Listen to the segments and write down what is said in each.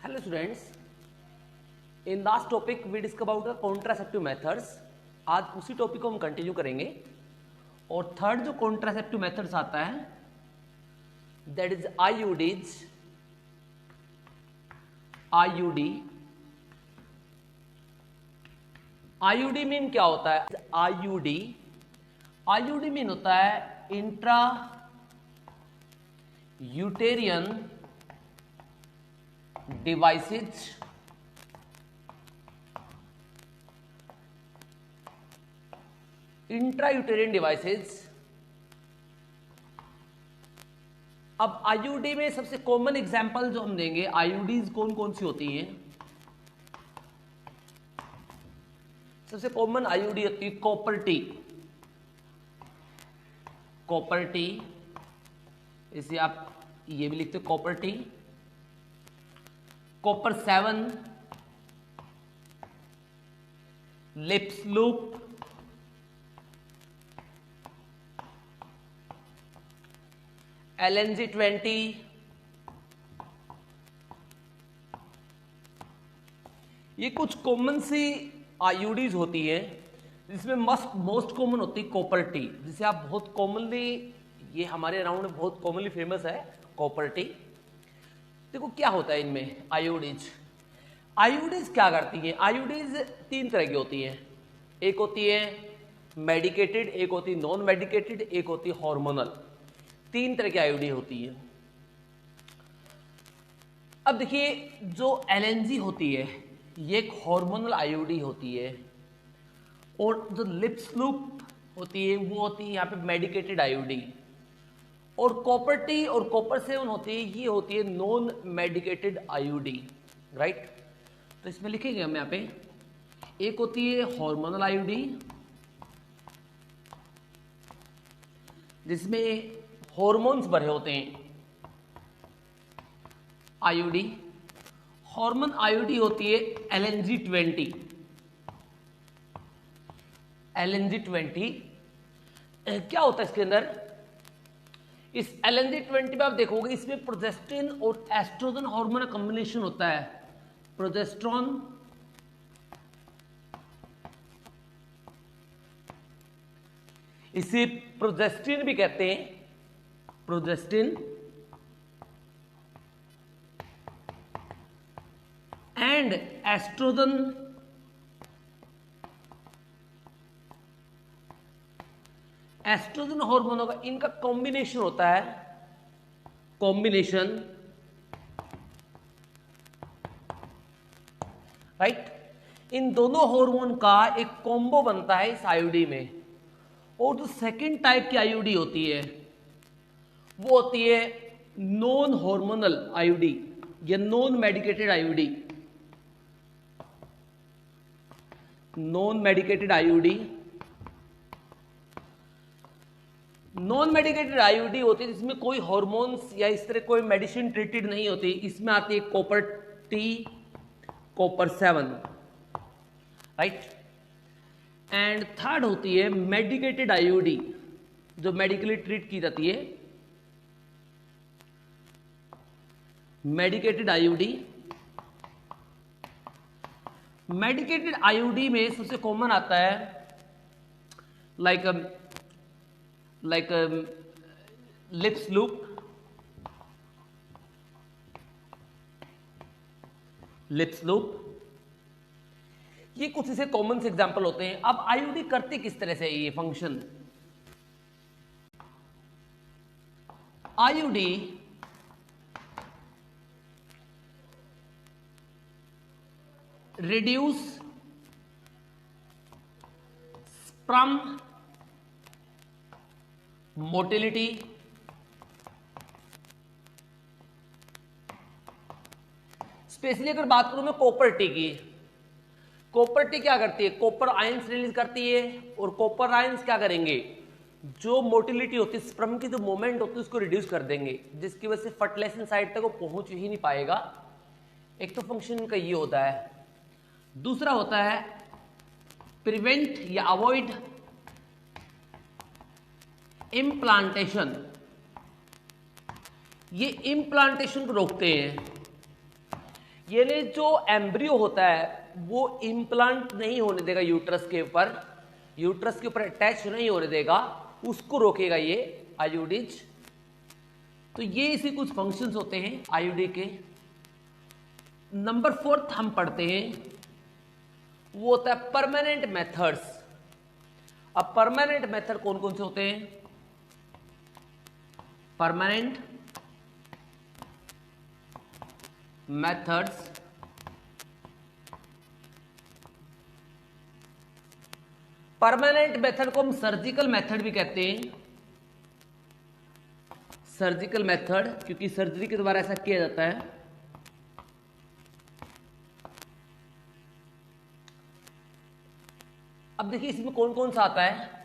Hello students, in last topic we discussed about the contraceptive methods. आज उसी topic को हम कंटिन्यू करेंगे और थर्ड जो कॉन्ट्रासेप्टिव मेथड्स आता है that is IUDs. IUD mean क्या होता है? आईयूडी मीन होता है इंट्रा यूटेरियन डिवाइसेज इंट्रायूटेरियन डिवाइसेज। अब आईयूडी में सबसे कॉमन एग्जांपल जो हम देंगे, आईयूडीज कौन कौन सी होती हैं? सबसे कॉमन आईयूडी होती है कॉपर टी, इसे आप ये भी लिखते हो copper T, copper 7, lips loop, LNG-20, ये कुछ कॉमन सी आईयूडीज होती है जिसमें मोस्ट कॉमन होती है कॉपर टी, जिसे आप बहुत कॉमनली, ये हमारे अराउंड में बहुत कॉमनली फेमस है कॉपर टी। देखो क्या होता है इनमें आईयूडीज क्या करती है? आईयूडीज 3 तरह की होती हैं। एक होती है मेडिकेटेड, एक होती है नॉन मेडिकेटेड, एक होती है हार्मोनल। 3 तरह की आईयूडी होती है। अब देखिए जो LNG होती है ये एक हार्मोनल आईयूडी होती है, और जो लिप्स लूप होती है वो होती है यहाँ पे मेडिकेटेड आईयूडी, और कॉपर टी और कॉपर 7 होती है, ये होती है नॉन मेडिकेटेड आईयूडी, राइट। तो इसमें लिखेंगे हम यहाँ पे, एक होती है हार्मोनल आईयूडी जिसमें हॉर्मोन्स भरे होते हैं, आईयूडी। हार्मोन आईयूडी होती है LNG-20। क्या होता है इसके अंदर? इस LNG-20 में आप देखोगे इसमें प्रोजेस्टेरोन और एस्ट्रोजन हार्मोन का कॉम्बिनेशन होता है। प्रोजेस्टेरोन इसे प्रोजेस्टिन भी कहते हैं, प्रोजेस्टिन एंड एस्ट्रोजन हार्मोनों का इनका कॉम्बिनेशन होता है, राइट। इन दोनों हार्मोन का एक कॉम्बो बनता है इस आईयूडी में। और जो सेकंड टाइप की आईयूडी होती है वो होती है नॉन हार्मोनल आईयूडी या non medicated IUD. Non medicated IUD होती है जिसमें कोई हार्मोन्स या इस तरह कोई मेडिसिन ट्रीटेड नहीं होती। इसमें आती है copper T, copper 7, right. And third होती है मेडिकेटेड आईयूडी, जो मेडिकली ट्रीट की जाती है, मेडिकेटेड आईयूडी में सबसे कॉमन आता है लाइक लिप्स लूप, ये कुछ इसे कॉमन से एग्जांपल होते हैं। अब आईयूडी करती किस तरह से ये function? IUD reduce sperm motility, specially अगर बात करूं मैं कॉपर टी की, कॉपर टी क्या करती है? कॉपर आयंस रिलीज करती है, और कॉपर आयंस क्या करेंगे? जो मोटिलिटी होती है, स्पर्म की जो मूवमेंट होती है उसको रिड्यूस कर देंगे, जिसकी वजह से फर्टिलाइजेशन साइट तक वो पहुंच ही नहीं पाएगा। एक तो फंक्शन का ये होता है। दूसरा होता है प्रिवेंट या अवॉइड इम्प्लांटेशन, ये इम्प्लांटेशन को रोकते हैं। यानी जो एम्ब्रियो होता है वो इम्प्लांट नहीं होने देगा यूट्रस के ऊपर, यूट्रस के ऊपर अटैच नहीं होने देगा, उसको रोकेगा ये आईयूडीज। तो ये इसी कुछ फंक्शंस होते हैं आईयूडी के। नंबर 4 हम पढ़ते हैं, वो होता है परमानेंट मेथड्स। अब परमानेंट मेथड कौन कौन से होते हैं? परमानेंट मेथड्स परमानेंट मेथड को हम सर्जिकल मेथड भी कहते हैं, सर्जिकल मेथड, क्योंकि सर्जरी के द्वारा ऐसा किया जाता है। अब देखिए इसमें कौन कौन सा आता है।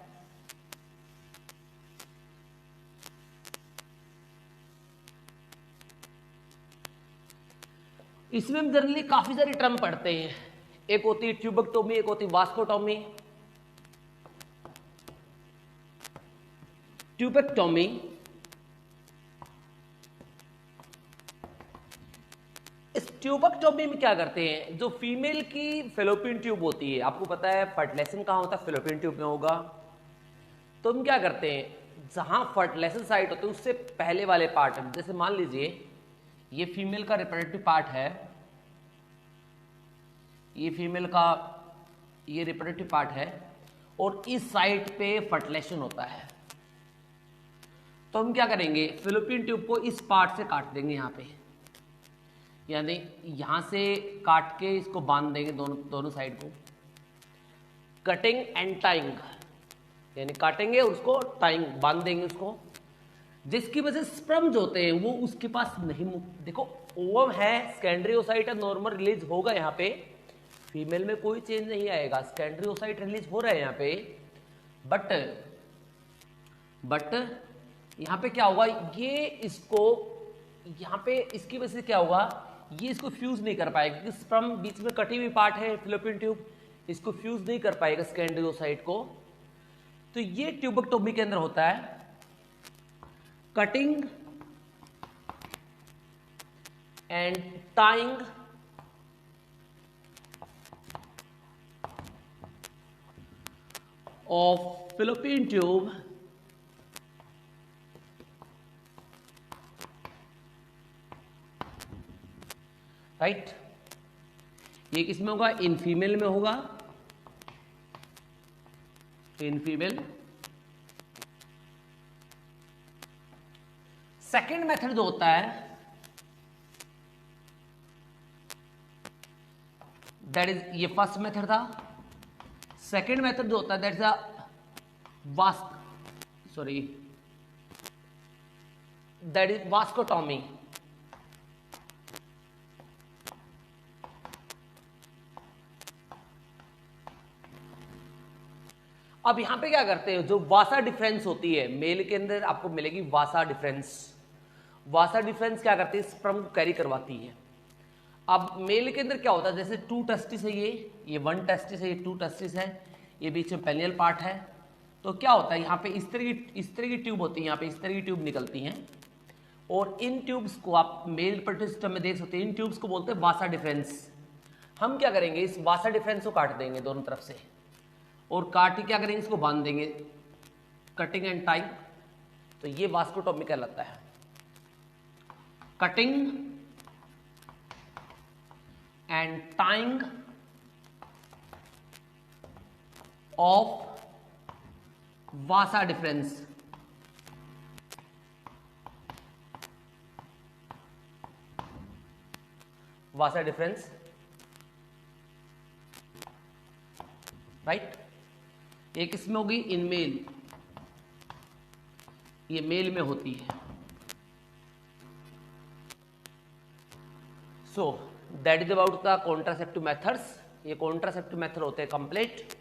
इसमें हम जनरली काफी सारी टर्म पढ़ते हैं, एक होती है ट्यूबेक्टोमी, एक होती है वास्कोटोमी। ट्यूबेक्टोमी इस ट्यूबेक्टोमी में क्या करते हैं, जो फीमेल की फेलोपियन ट्यूब होती है, आपको पता है फर्टिलाइजेशन कहां होता है, फेलोपियन ट्यूब में होगा। तो हम क्या करते हैं, जहां फर्टिलाइजेशन साइट होती है उससे पहले वाले पार्ट में, जैसे मान लीजिए ये फीमेल का रिप्रोडक्टिव पार्ट है, ये फीमेल का ये रिप्रोडक्टिव पार्ट है, और इस साइट पे फर्टिलाइजेशन होता है। तो हम क्या करेंगे, फेलोपियन ट्यूब को इस पार्ट से काट देंगे यहाँ पे, यानी यहां से काट के इसको बांध देंगे दोनों साइड को। कटिंग एंड टाइंग, यानी काटेंगे और उसको टाइंग बांध देंगे उसको, जिसकी वजह से स्पर्म्स होते हैं वो उसके पास नहीं। देखो ओवम है, सेकेंडरी ओसाइट है, नॉर्मल रिलीज होगा यहाँ पे, फीमेल में कोई चेंज नहीं आएगा, सेकेंडरी ओसाइट रिलीज हो रहा है यहाँ पे, बट यहाँ पे क्या होगा, ये इसको यहाँ पे इसकी वजह से क्या होगा, ये इसको फ्यूज नहीं कर पाएगा, क्योंकि स्पर्म बीच में कटी हुई पार्ट है फेलोपियन ट्यूब, इसको फ्यूज नहीं कर पाएगा सेकेंडरी ओसाइट को। तो ये ट्यूबेक्टोमी के अंदर होता है cutting and tying of fallopian tube right. ये किसमें होगा, इन फीमेल में होगा, इन फीमेल। सेकेंड मेथड जो होता है दैट इज, ये फर्स्ट मेथड था, सेकेंड मेथड जो होता है दैट इज दैट इज वास्कोटोमी। अब यहां पे क्या करते हैं, जो वासा डिफरेंस होती है मेल के अंदर आपको मिलेगी वासा डिफरेंस। वासा डिफरेंस क्या करती है, स्पर्म को कैरी करवाती है। अब मेल के अंदर क्या होता है, जैसे 2 टेस्टिस है, ये 1 टेस्टिस है, ये 2 टेस्टिस है, ये बीच में पेनियल पार्ट है। तो क्या होता है, यहाँ पे इस तरह की ट्यूब होती है, यहाँ पे इस तरह की ट्यूब निकलती हैं, और इन ट्यूब्स को आप मेल रिप्रोडक्टिव सिस्टम में देख सकते हैं, इन ट्यूब्स को बोलते हैं वासा डिफरेंस। हम क्या करेंगे, इस वासा डिफरेंस को काट देंगे दोनों तरफ से, और काट के क्या करेंगे, इसको बांध देंगे, कटिंग एंड टाइंग। तो ये वास्कोटोमी कहलाता है, cutting and tying of Vasa difference. Vasa difference right. एक इसमें होगी इन मेल, ये मेल में होती है। So that is about the contraceptive methods. ये कॉन्ट्रासेप्टिव मेथड होते हैं कंप्लीट।